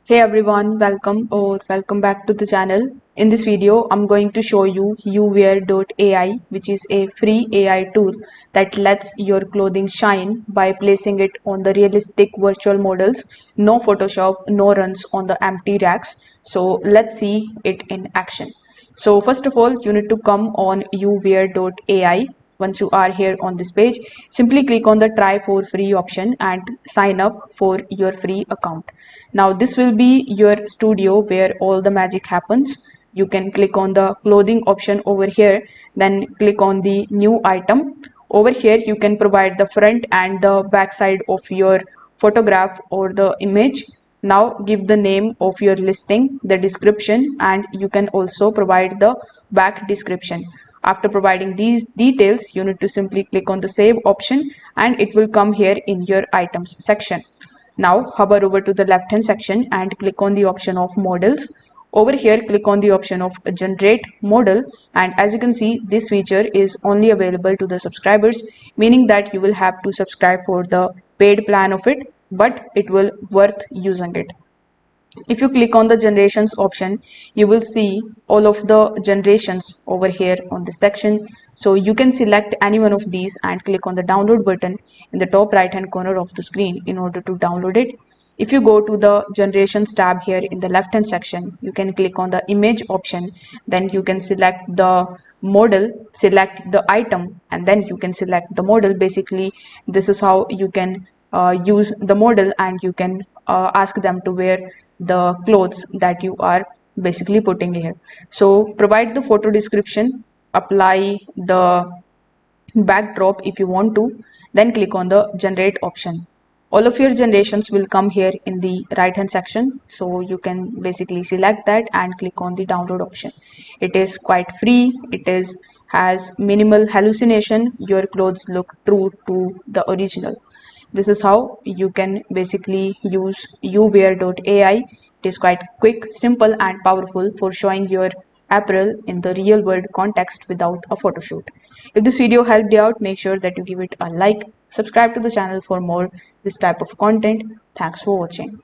Hey everyone, welcome back to the channel. In this video, I'm going to show you Uwear.AI, which is a free AI tool that lets your clothing shine by placing it on the realistic virtual models. No Photoshop, no runs on the empty racks. So let's see it in action. So first of all, you need to come on Uwear.ai. Once you are here on this page, simply click on the try for free option and sign up for your free account. Now this will be your studio where all the magic happens. You can click on the clothing option over here, then click on the new item. Over here you can provide the front and the back side of your photograph or the image. Now give the name of your listing, the description, and you can also provide the back description. After providing these details, you need to simply click on the save option and it will come here in your items section. Now hover over to the left hand section and click on the option of models. Over here, click on the option of generate model, and as you can see, this feature is only available to the subscribers, meaning that you will have to subscribe for the paid plan of it, but it will worth using it. If you click on the generations option, you will see all of the generations over here on this section. So you can select any one of these and click on the download button in the top right hand corner of the screen in order to download it. If you go to the generations tab here in the left hand section, you can click on the image option, then you can select the model, select the item, and then you can select the model. Basically, this is how you can use the model, and you can ask them to wear the clothes that you are basically putting here. So provide the photo description, apply the backdrop if you want to, then click on the generate option. All of your generations will come here in the right hand section, so you can basically select that and click on the download option. It is quite free, it is has minimal hallucination, your clothes look true to the original. This is how you can basically use Uwear.ai. It is quite quick, simple and powerful for showing your apparel in the real world context without a photo shoot. If this video helped you out, make sure that you give it a like, subscribe to the channel for more this type of content. Thanks for watching.